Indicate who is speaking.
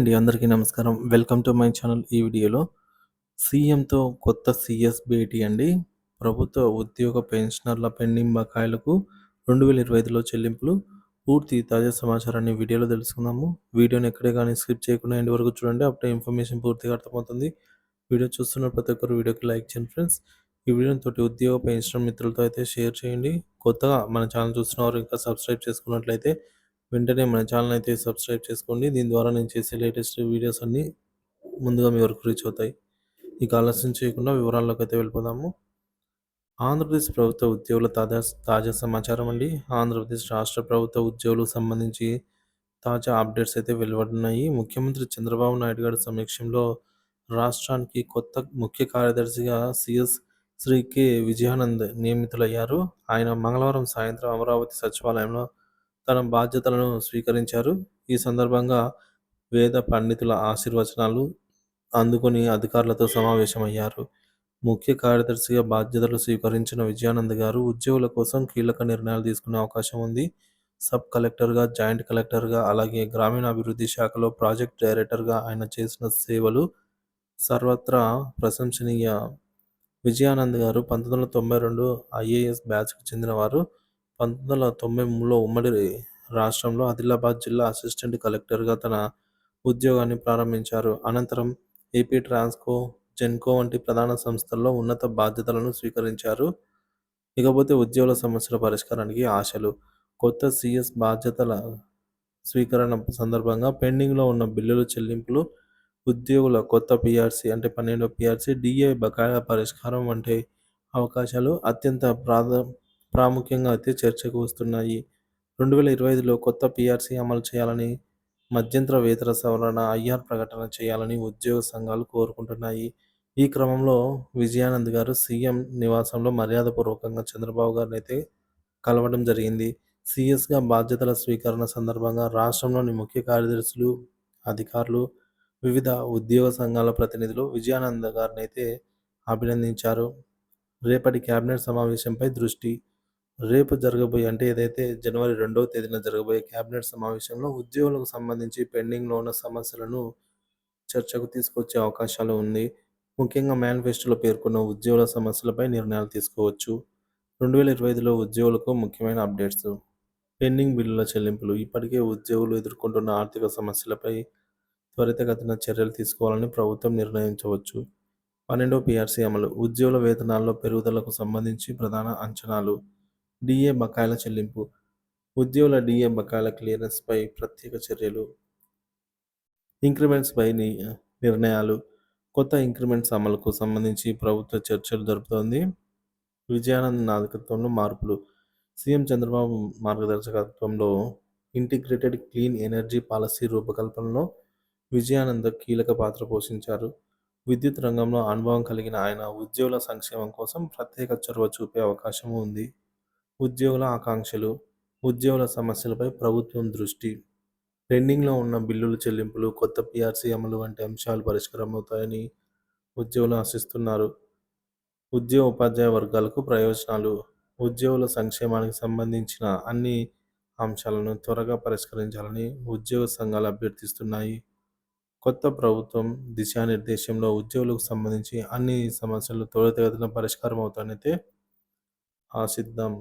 Speaker 1: అండి. అందరికీ నమస్కారం. Welcome to my channel. ఈ వీడియోలో సీఎంతో కొత్త సీఎస్ భేటీ అండి. ప్రభుత్వ ఉద్యోగ పెన్షనర్ల పెండింగ్ బకాయిలకు 2025లో చెల్లింపులు. పూర్తి తాజా సమాచారాన్ని వీడియోలో తెలుసుకుందాము. వీడియోని ఎక్కడే కానీ స్కిప్ చేయకుండా ఎండ్ వరకు చూడండి. అప్పుడే ఇన్ఫర్మేషన్ పూర్తిగా అర్థమవుతుంది. వీడియో చూస్తున్న ప్రతి ఒక్కరు వీడియోకి లైక్ చేయండి ఫ్రెండ్స్. ఈ వీడియోని తోటి ఉద్యోగ పెన్షనర్ మిత్రులతో అయితే షేర్ చేయండి. కొత్తగా మన ఛానల్ చూస్తున్నవారు ఇంకా సబ్స్క్రైబ్ చేసుకున్నట్లయితే వెంటనే మన ఛానల్ అయితే సబ్స్క్రైబ్ చేసుకోండి. దీని ద్వారా నేను చేసే లేటెస్ట్ వీడియోస్ అన్నీ ముందుగా మీ వరకు రీచ్ అవుతాయి. ఇక ఆలస్యం చేయకుండా వివరాల్లోకి అయితే వెళ్ళిపోదాము. ఆంధ్రప్రదేశ్ ప్రభుత్వ ఉద్యోగుల తాజా తాజా సమాచారం అండి. ఆంధ్రప్రదేశ్ రాష్ట్ర ప్రభుత్వ ఉద్యోగులకు సంబంధించి తాజా అప్డేట్స్ అయితే వెలువడున్నాయి. ముఖ్యమంత్రి చంద్రబాబు నాయుడు గారి సమక్షంలో రాష్ట్రానికి కొత్త ముఖ్య కార్యదర్శిగా సిఎస్ శ్రీ కె విజయానంద్ నియమితులయ్యారు. ఆయన మంగళవారం సాయంత్రం అమరావతి సచివాలయంలో తన బాధ్యతలను స్వీకరించారు. ఈ సందర్భంగా వేద పండితుల ఆశీర్వచనాలు అందుకొని అధికారులతో సమావేశమయ్యారు. ముఖ్య కార్యదర్శిగా బాధ్యతలు స్వీకరించిన విజయానంద్ గారు ఉద్యోగుల కోసం కీలక నిర్ణయాలు తీసుకునే అవకాశం ఉంది. సబ్ కలెక్టర్గా, జాయింట్ కలెక్టర్గా, అలాగే గ్రామీణాభివృద్ధి శాఖలో ప్రాజెక్ట్ డైరెక్టర్గా ఆయన చేసిన సేవలు సర్వత్రా ప్రశంసనీయ. విజయానంద్ గారు 1992 ఐఏఎస్ బ్యాచ్కు చెందినవారు. 1993లో ఉమ్మడి రాష్ట్రంలో ఆదిలాబాద్ జిల్లా అసిస్టెంట్ కలెక్టర్గా తన ఉద్యోగాన్ని ప్రారంభించారు. అనంతరం ఏపీ ట్రాన్స్కో, జెన్కో వంటి ప్రధాన సంస్థల్లో ఉన్నత బాధ్యతలను స్వీకరించారు. ఇకపోతే ఉద్యోగుల సమస్యల పరిష్కారానికి ఆశలు. కొత్త సీఎస్ బాధ్యతల స్వీకరణ సందర్భంగా పెండింగ్లో ఉన్న బిల్లుల చెల్లింపులు, ఉద్యోగుల కొత్త పీఆర్సీ అంటే 12వ పీఆర్సీ, డిఏ బకాయిల పరిష్కారం వంటి అవకాశాలు అత్యంత ప్రాముఖ్యంగా అయితే చర్చకు వస్తున్నాయి. 2025లో కొత్త పీఆర్సీ అమలు చేయాలని, మధ్యంతర వేతన సవరణ ఐఆర్ ప్రకటన చేయాలని ఉద్యోగ సంఘాలు కోరుకుంటున్నాయి. ఈ క్రమంలో విజయానంద్ గారు సీఎం నివాసంలో మర్యాదపూర్వకంగా చంద్రబాబు గారిని అయితే కలవడం జరిగింది. సీఎస్గా బాధ్యతల స్వీకరణ సందర్భంగా రాష్ట్రంలోని ముఖ్య కార్యదర్శులు, అధికారులు, వివిధ ఉద్యోగ సంఘాల ప్రతినిధులు విజయానంద్ గారిని అయితే అభినందించారు. రేపటి కేబినెట్ సమావేశంపై దృష్టి. రేపు జరగబోయే అంటే ఏదైతే జనవరి 2వ తేదీన జరగబోయే కేబినెట్ సమావేశంలో ఉద్యోగులకు సంబంధించి పెండింగ్లో ఉన్న సమస్యలను చర్చకు తీసుకొచ్చే అవకాశాలు ఉంది. ముఖ్యంగా మేనిఫెస్టోలో పేర్కొన్న ఉద్యోగుల సమస్యలపై నిర్ణయాలు తీసుకోవచ్చు. 2025లో ఉద్యోగులకు ముఖ్యమైన అప్డేట్స్. పెండింగ్ బిల్లుల చెల్లింపులు. ఇప్పటికే ఉద్యోగులు ఎదుర్కొంటున్న ఆర్థిక సమస్యలపై త్వరితగతిన చర్యలు తీసుకోవాలని ప్రభుత్వం నిర్ణయించవచ్చు. 12వ పీఆర్సీ అమలు. ఉద్యోగుల వేతనాల్లో పెరుగుదలకు సంబంధించి ప్రధాన అంచనాలు. డిఏ బకాయిల చెల్లింపు. ఉద్యోగుల డిఏ బకాయిల క్లియరెన్స్పై ప్రత్యేక చర్యలు. ఇంక్రిమెంట్స్పై నిర్ణయాలు. కొత్త ఇంక్రిమెంట్స్ అమలుకు సంబంధించి ప్రభుత్వ చర్చలు జరుపుతోంది. విజయానంద్ నాయకత్వంలో మార్పులు. సీఎం చంద్రబాబు మార్గదర్శకత్వంలో ఇంటిగ్రేటెడ్ క్లీన్ ఎనర్జీ పాలసీ రూపకల్పనలో విజయానంద్ కీలక పాత్ర పోషించారు. విద్యుత్ రంగంలో అనుభవం కలిగిన ఆయన ఉద్యోగుల సంక్షేమం కోసం ప్రత్యేక చొరవ చూపే అవకాశం ఉంది. ఉద్యోగుల ఆకాంక్షలు. ఉద్యోగుల సమస్యలపై ప్రభుత్వం దృష్టి. పెండింగ్లో ఉన్న బిల్లుల చెల్లింపులు, కొత్త పీఆర్సీ అమలు వంటి అంశాలు పరిష్కారమవుతాయని ఉద్యోగులు ఆశిస్తున్నారు. ఉద్యోగ ఉపాధ్యాయ వర్గాలకు ప్రయోజనాలు. ఉద్యోగుల సంక్షేమానికి సంబంధించిన అన్ని అంశాలను త్వరగా పరిష్కరించాలని ఉద్యోగ సంఘాలు అభ్యర్థిస్తున్నాయి. కొత్త ప్రభుత్వం దిశానిర్దేశంలో ఉద్యోగులకు సంబంధించి అన్ని సమస్యలు త్వరితగతిన పరిష్కారం అవుతాయనైతే ఆశిద్దాం.